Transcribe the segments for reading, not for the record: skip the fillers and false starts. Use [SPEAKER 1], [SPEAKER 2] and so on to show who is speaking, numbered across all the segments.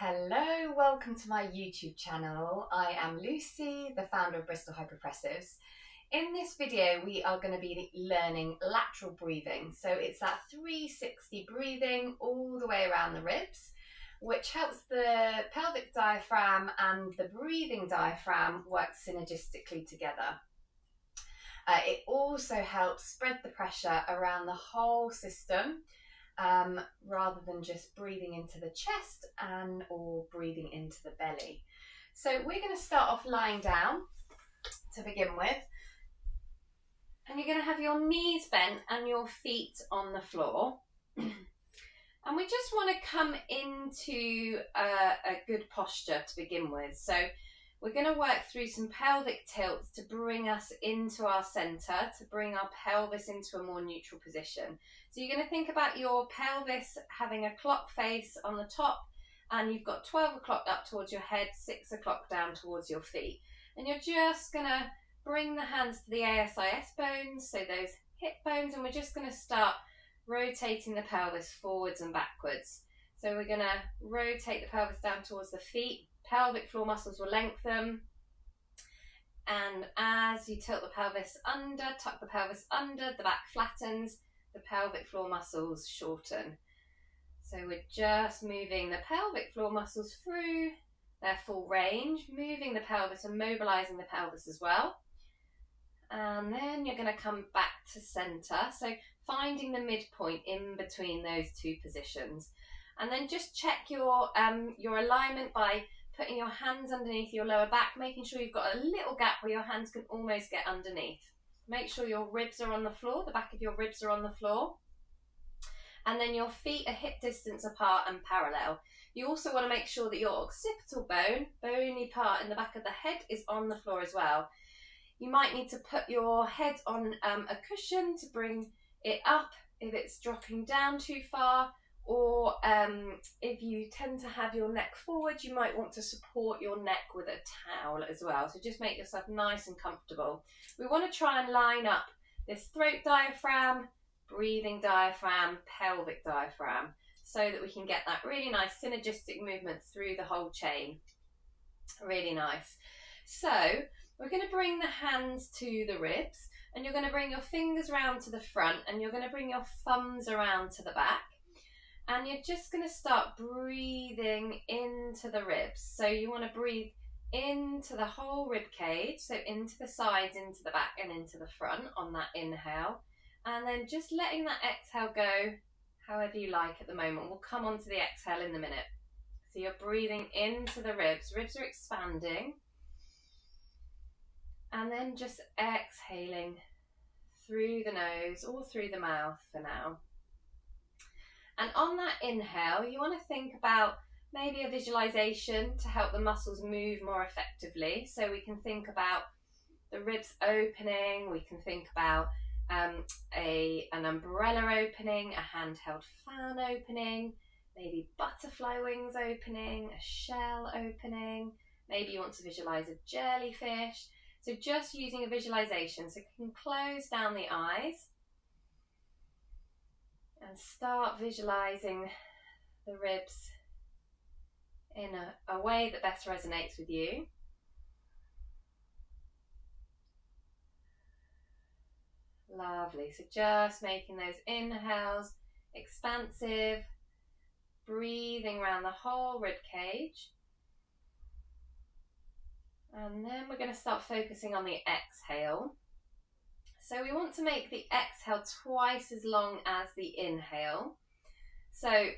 [SPEAKER 1] Hello, welcome to my YouTube channel. I am Lucy, the founder of Bristol Hypopressives. In this video, we are going to be learning lateral breathing. So it's that 360 breathing all the way around the ribs, which helps the pelvic diaphragm and the breathing diaphragm work synergistically together. It also helps spread the pressure around the whole system, rather than just breathing into the chest or breathing into the belly. So we're going to start off lying down to begin with, and you're going to have your knees bent and your feet on the floor, and we just want to come into a good posture to begin with. So we're going to work through some pelvic tilts to bring us into our centre, to bring our pelvis into a more neutral position. So you're going to think about your pelvis having a clock face on the top, and you've got 12 o'clock up towards your head, 6 o'clock down towards your feet. And you're just going to bring the hands to the ASIS bones, so those hip bones, and we're just going to start rotating the pelvis forwards and backwards. So we're going to rotate the pelvis down towards the feet. Pelvic floor muscles will lengthen, and as you tilt the pelvis under, tuck the pelvis under, the back flattens, the pelvic floor muscles shorten. So we're just moving the pelvic floor muscles through their full range, moving the pelvis and mobilizing the pelvis as well. And then you're going to come back to center, so finding the midpoint in between those two positions. And then just check your alignment by putting your hands underneath your lower back, making sure you've got a little gap where your hands can almost get underneath. Make sure your ribs are on the floor, the back of your ribs are on the floor. And then your feet are hip distance apart and parallel. You also want to make sure that your occipital bone, bony part in the back of the head, is on the floor as well. You might need to put your head on a cushion to bring it up if it's dropping down too far. Or if you tend to have your neck forward, you might want to support your neck with a towel as well. So just make yourself nice and comfortable. We want to try and line up this throat diaphragm, breathing diaphragm, pelvic diaphragm, so that we can get that really nice synergistic movement through the whole chain. Really nice. So we're going to bring the hands to the ribs, and you're going to bring your fingers around to the front, and you're going to bring your thumbs around to the back. And you're just going to start breathing into the ribs. So you want to breathe into the whole rib cage, so into the sides, into the back and into the front on that inhale. And then just letting that exhale go however you like at the moment. We'll come on to the exhale in a minute. So you're breathing into the ribs. Ribs are expanding. And then just exhaling through the nose or through the mouth for now. And on that inhale, you want to think about maybe a visualization to help the muscles move more effectively. So we can think about the ribs opening, we can think about an umbrella opening, a handheld fan opening, maybe butterfly wings opening, a shell opening, maybe you want to visualize a jellyfish. So just using a visualization, so you can close down the eyes and start visualizing the ribs in a way that best resonates with you. Lovely. So just making those inhales expansive, breathing around the whole rib cage. And then we're going to start focusing on the exhale. So we want to make the exhale twice as long as the inhale. So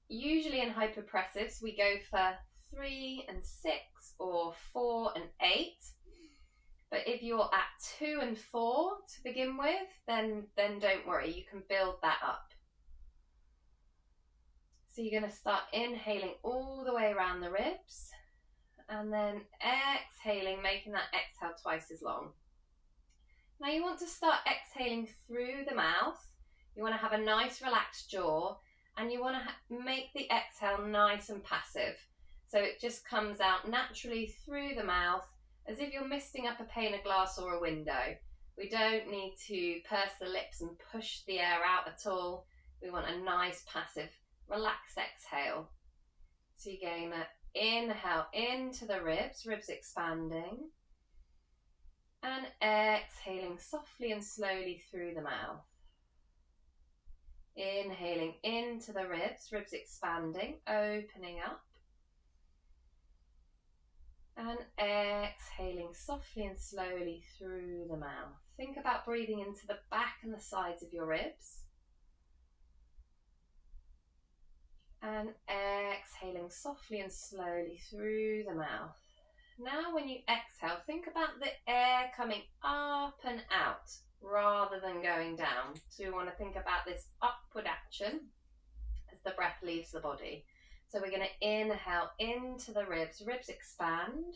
[SPEAKER 1] usually in hypopressives we go for 3 and 6 or 4 and 8. But if you're at 2 and 4 to begin with, then don't worry, you can build that up. So you're going to start inhaling all the way around the ribs, and then exhaling, making that exhale twice as long. Now you want to start exhaling through the mouth. You want to have a nice relaxed jaw, and you want to make the exhale nice and passive. So it just comes out naturally through the mouth, as if you're misting up a pane of glass or a window. We don't need to purse the lips and push the air out at all. We want a nice passive, relaxed exhale. So you're getting that inhale into the ribs, ribs expanding. And exhaling softly and slowly through the mouth. Inhaling into the ribs, ribs expanding, opening up. And exhaling softly and slowly through the mouth. Think about breathing into the back and the sides of your ribs. And exhaling softly and slowly through the mouth. Now when you exhale, think about the air coming up and out rather than going down. So we want to think about this upward action as the breath leaves the body. So we're going to inhale into the ribs, ribs expand.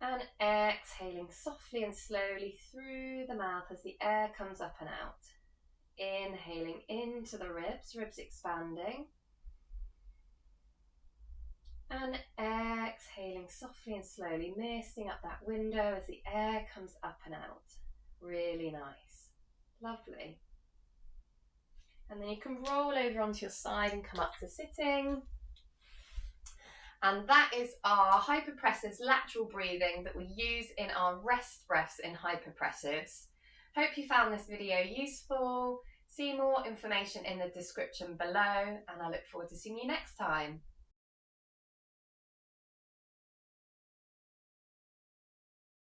[SPEAKER 1] And exhaling softly and slowly through the mouth as the air comes up and out. Inhaling into the ribs, ribs expanding. And exhaling softly and slowly, misting up that window as the air comes up and out. Really nice. Lovely. And then you can roll over onto your side and come up to sitting. And that is our hypopressives lateral breathing that we use in our rest breaths in hypopressives. Hope you found this video useful. See more information in the description below, and I look forward to seeing you next time.